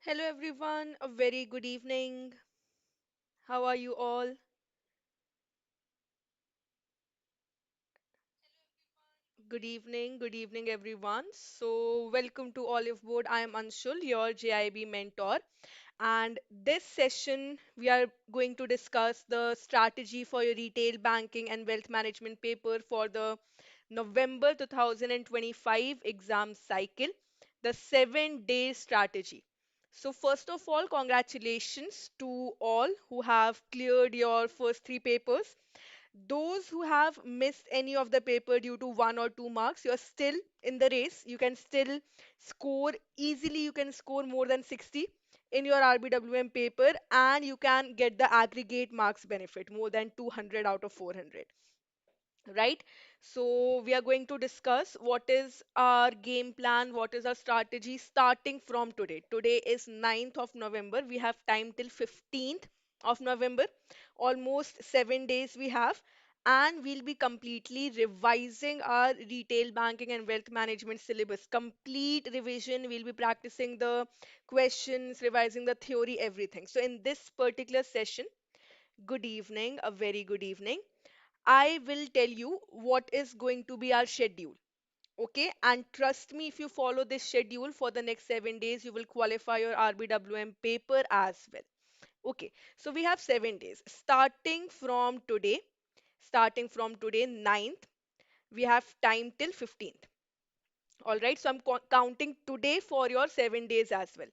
Hello everyone, a very good evening. How are you all? Good evening everyone. So, welcome to Oliveboard. I am Anshul, your JIB mentor. And this session, we are going to discuss the strategy for your retail banking and wealth management paper for the November 2025 exam cycle, the 7 day strategy. So, first of all, congratulations to all who have cleared your first three papers. Those who have missed any of the paper due to 1 or 2 marks, you're still in the race. You can still score easily, you can score more than 60 in your RBWM paper, and you can get the aggregate marks benefit more than 200 out of 400, right? So we are going to discuss what is our game plan, what is our strategy starting from today. Today is 9th of November. We have time till 15th of November. Almost 7 days we have. And we'll be completely revising our retail banking and wealth management syllabus. Complete revision. We'll be practicing the questions, revising the theory, everything. So in this particular session, good evening, a very good evening. I will tell you what is going to be our schedule. Okay, and trust me, if you follow this schedule for the next 7 days, you will qualify your RBWM paper as well. Okay, so we have 7 days starting from today, 9th, we have time till 15th. All right, so I'm counting today for your 7 days as well.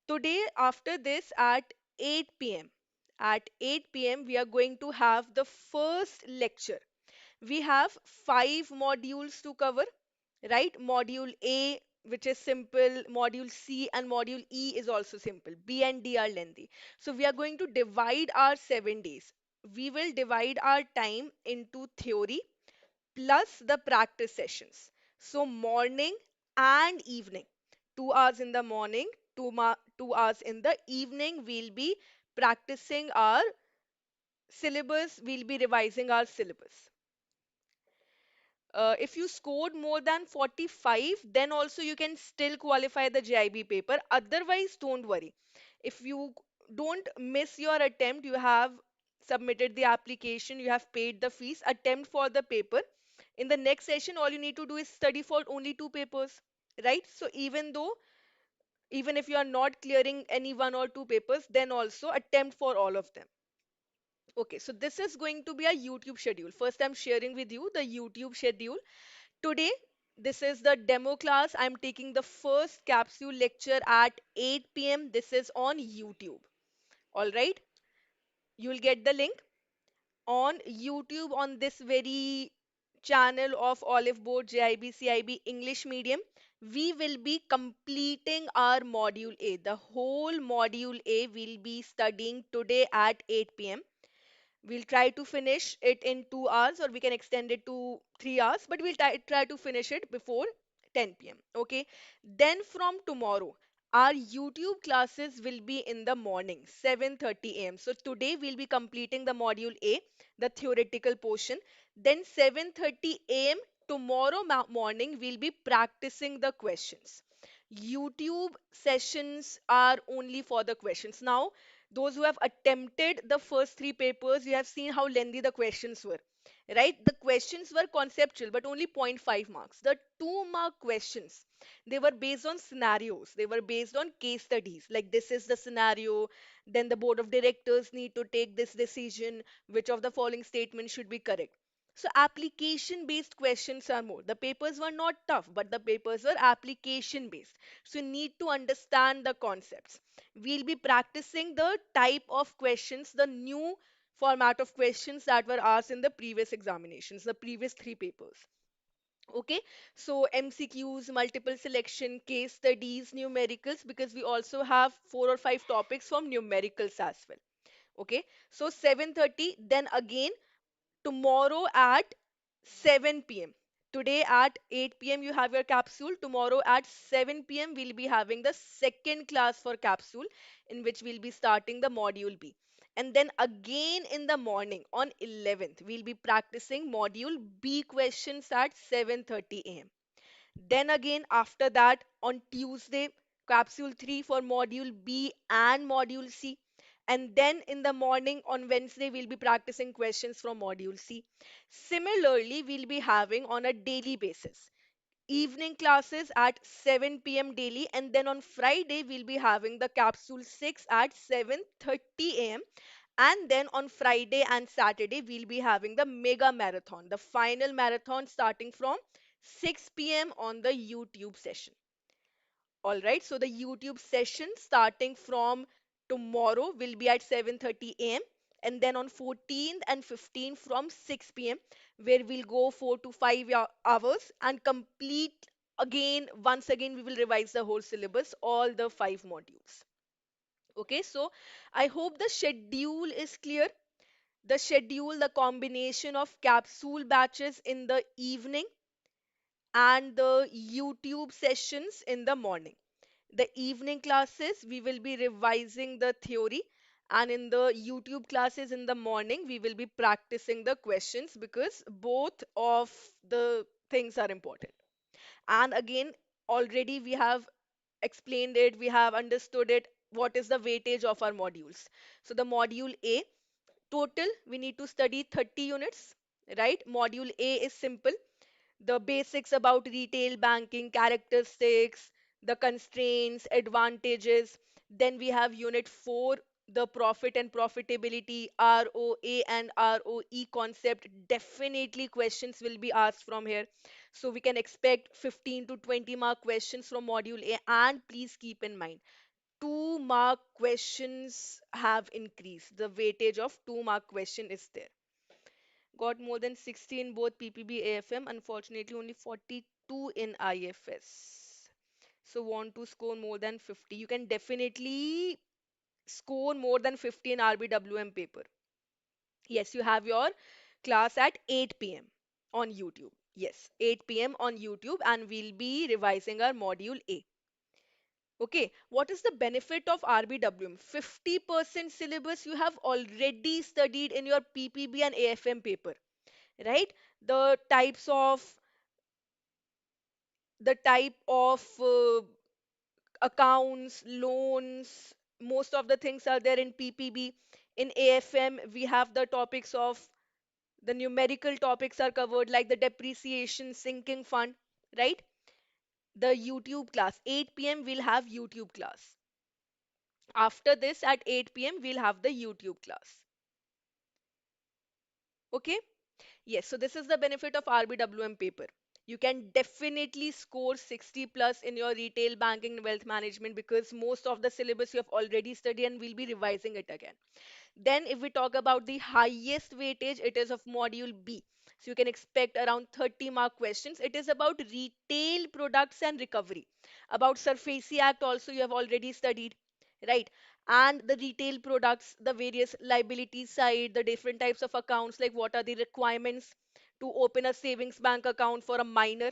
Today, after this, at 8 p.m., at 8 p.m., we are going to have the first lecture. We have five modules to cover, right? Module A, which is simple, module C and module E is also simple. B and D are lengthy. So we are going to divide our 7 days. We will divide our time into theory plus the practice sessions. So morning and evening, 2 hours in the morning, 2 hours in the evening, we'll be practicing our syllabus, we'll be revising our syllabus. If you scored more than 45, then also you can still qualify the JIB paper. Otherwise, don't worry. If you don't miss your attempt, you have submitted the application, you have paid the fees, attempt for the paper. In the next session, all you need to do is study for only two papers, right? So even if you are not clearing any one or two papers, then also attempt for all of them. Okay, so this is going to be a YouTube schedule. First, I'm sharing with you the YouTube schedule. Today, this is the demo class. I'm taking the first capsule lecture at 8 p.m. This is on YouTube. All right. You'll get the link on YouTube on this very channel of Oliveboard JIB CIB English medium. We will be completing our module A. The whole module A will be studying today at 8 p.m. We'll try to finish it in 2 hours, or we can extend it to 3 hours, but we'll try to finish it before 10 p.m. Okay. Then from tomorrow, our YouTube classes will be in the morning, 7:30 a.m. So today we'll be completing the module A, the theoretical portion. Then 7:30 a.m. tomorrow morning, we'll be practicing the questions. YouTube sessions are only for the questions. Now, those who have attempted the first three papers, you have seen how lengthy the questions were, right? The questions were conceptual, but only zero point 0.5 marks. The 2 mark questions, they were based on scenarios, they were based on case studies. Like, this is the scenario, then the board of directors need to take this decision, which of the following statements should be correct. So application based questions are more. The papers were not tough, but the papers were application based. So you need to understand the concepts. We'll be practicing the type of questions, the new format of questions that were asked in the previous examinations, the previous three papers. Okay, so MCQs, multiple selection, case studies, numericals, because we also have 4 or 5 topics from numericals as well. Okay, so 7:30, then again tomorrow at 7 p.m. Today at 8 p.m. you have your capsule. Tomorrow at 7 p.m. we'll be having the second class for capsule, in which we'll be starting the module B. And then again in the morning on 11th, we'll be practicing module B questions at 7:30 a.m. Then again after that on Tuesday, capsule 3 for module B and module C. And then in the morning on Wednesday, we'll be practicing questions from module C. Similarly, we'll be having on a daily basis evening classes at 7 p.m. daily, and then on Friday we'll be having the capsule 6 at 7:30 a.m. And then on Friday and Saturday we'll be having the mega marathon, the final marathon starting from 6 p.m. on the YouTube session. All right, so the YouTube session starting from tomorrow will be at 7:30 a.m. and then on 14th and 15th from 6 p.m. where we'll go 4 to 5 hours and complete again. Once again, we will revise the whole syllabus, all the 5 modules. Okay, so I hope the schedule is clear. The schedule, the combination of capsule batches in the evening and the YouTube sessions in the morning. The evening classes, we will be revising the theory, and in the YouTube classes in the morning, we will be practicing the questions because both of the things are important. And again, already we have explained it, we have understood it. What is the weightage of our modules? So, the module A, total, we need to study 30 units, right? Module A is simple, the basics about retail banking, characteristics, the constraints, advantages. Then we have unit 4, the profit and profitability, ROA and ROE concept. Definitely questions will be asked from here. So we can expect 15 to 20 mark questions from module A. And please keep in mind, 2 mark questions have increased. The weightage of 2 mark question is there. Got more than 60 in both PPB AFM, unfortunately only 42 in IFS. So want to score more than 50. You can definitely score more than 50 in RBWM paper. Yes, you have your class at 8 p.m. on YouTube. Yes, 8 p.m. on YouTube, and we'll be revising our module A. Okay, what is the benefit of RBWM? 50% syllabus you have already studied in your PPB and AFM paper, right? The types of the type of accounts, loans, most of the things are there in PPB. In AFM, we have the topics of the numerical topics are covered, like the depreciation, sinking fund, right? The YouTube class, 8 p.m. we'll have YouTube class. After this, at 8 p.m., we'll have the YouTube class. Okay? Yes, so this is the benefit of RBWM paper. You can definitely score 60 plus in your retail banking and wealth management because most of the syllabus you have already studied and we'll be revising it again. Then if we talk about the highest weightage, it is of module B. So you can expect around 30 mark questions. It is about retail products and recovery. About SARFAESI Act also you have already studied, right? And the retail products, the various liability side, the different types of accounts, like what are the requirements to open a savings bank account for a minor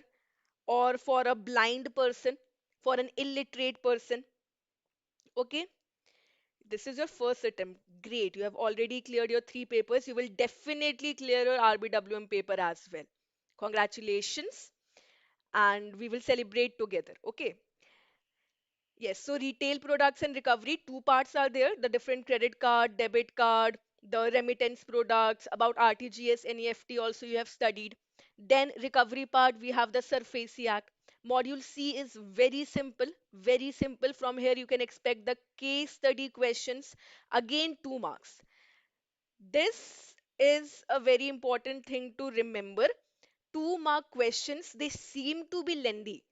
or for a blind person, for an illiterate person. Okay, this is your first attempt. Great. You have already cleared your 3 papers. You will definitely clear your RBWM paper as well. Congratulations. And we will celebrate together. Okay. Yes. So retail products and recovery, 2 parts are there. The different credit card, debit card, the remittance products, about RTGS, NEFT also you have studied. Then recovery part, we have the SARFAESI Act. Module C is very simple, very simple. From here, you can expect the case study questions. Again, 2 marks. This is a very important thing to remember. 2 mark questions, they seem to be lengthy,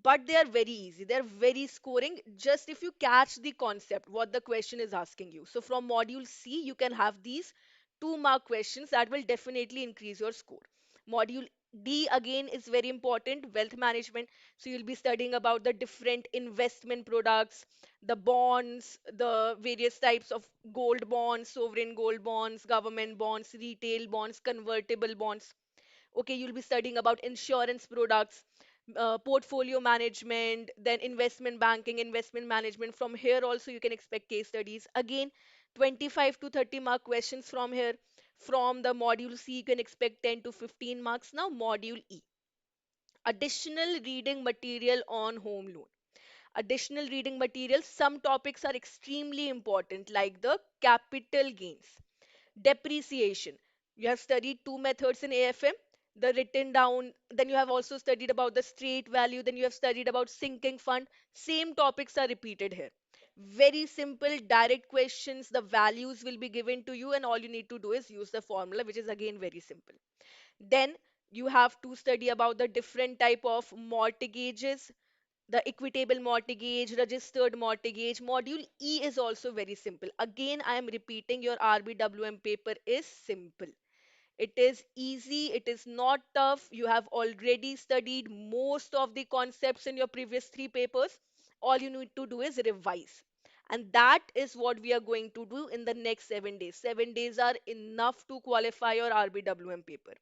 but they are very easy. They're very scoring, just if you catch the concept, what the question is asking you. So from module C, you can have these 2 mark questions that will definitely increase your score. Module D again is very important, wealth management. So you'll be studying about the different investment products, the bonds, the various types of gold bonds, sovereign gold bonds, government bonds, retail bonds, convertible bonds. Okay, you'll be studying about insurance products, portfolio management, then investment banking, investment management. From here also you can expect case studies. Again, 25 to 30 mark questions from here. From the module C, you can expect 10 to 15 marks. Now module E, additional reading material on home loan. Additional reading materials, some topics are extremely important, like the capital gains, depreciation. You have studied two methods in AFM, the written down, then you have also studied about the straight value, then you have studied about sinking fund. Same topics are repeated here. Very simple, direct questions. The values will be given to you, and all you need to do is use the formula, which is again very simple. Then you have to study about the different type of mortgages, the equitable mortgage, registered mortgage. Module E is also very simple. Again, I am repeating, your RBWM paper is simple. It is easy, it is not tough. You have already studied most of the concepts in your previous three papers. All you need to do is revise. And that is what we are going to do in the next 7 days. 7 days are enough to qualify your RBWM paper.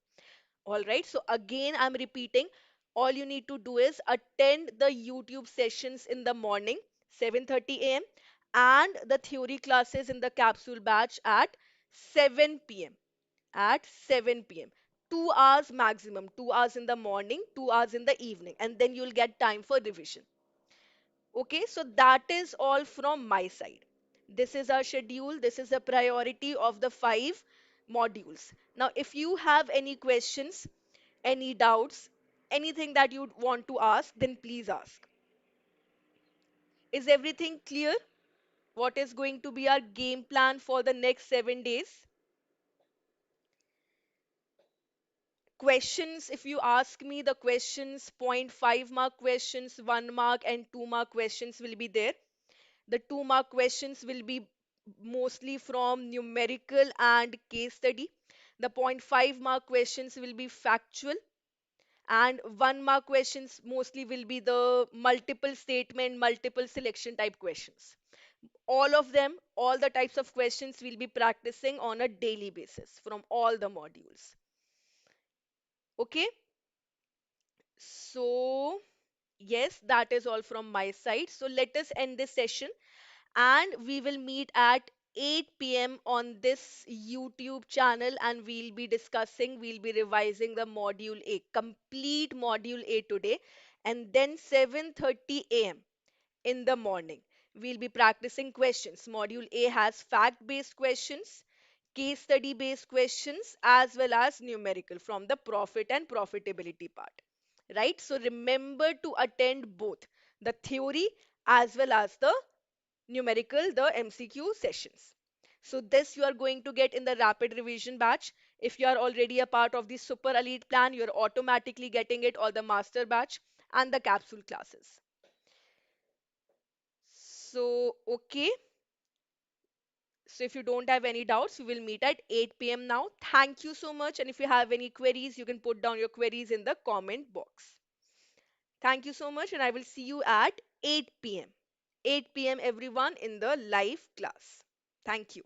All right, so again, I'm repeating, all you need to do is attend the YouTube sessions in the morning, 7:30 a.m., and the theory classes in the capsule batch at 7 p.m. At 7 p.m. 2 hours maximum, 2 hours in the morning, 2 hours in the evening, and then you'll get time for revision. Okay, so that is all from my side. This is our schedule. This is a priority of the five modules. Now, if you have any questions, any doubts, anything that you want to ask, then please ask. Is everything clear? What is going to be our game plan for the next 7 days? Questions, if you ask me, the questions, point 0.5 mark questions, 1 mark, and 2 mark questions will be there. The 2 mark questions will be mostly from numerical and case study. The point 0.5 mark questions will be factual, and 1 mark questions mostly will be the multiple statement, multiple selection type questions. All of them, all the types of questions we'll be practicing on a daily basis from all the modules. Okay, so yes, that is all from my side. So let us end this session, and we will meet at 8 p.m. on this YouTube channel, and we'll be revising the module A, complete module A today, and then 7:30 a.m. in the morning. We'll be practicing questions. Module A has fact-based questions, case study-based questions, as well as numerical from the profit and profitability part. Right? So remember to attend both the theory as well as the numerical, the MCQ sessions. So this you are going to get in the rapid revision batch. If you are already a part of the super elite plan, you're automatically getting it, or the master batch and the capsule classes. So, okay. So if you don't have any doubts, we will meet at 8 p.m. now. Thank you so much. And if you have any queries, you can put down your queries in the comment box. Thank you so much, and I will see you at 8 p.m. 8 p.m. everyone in the live class. Thank you.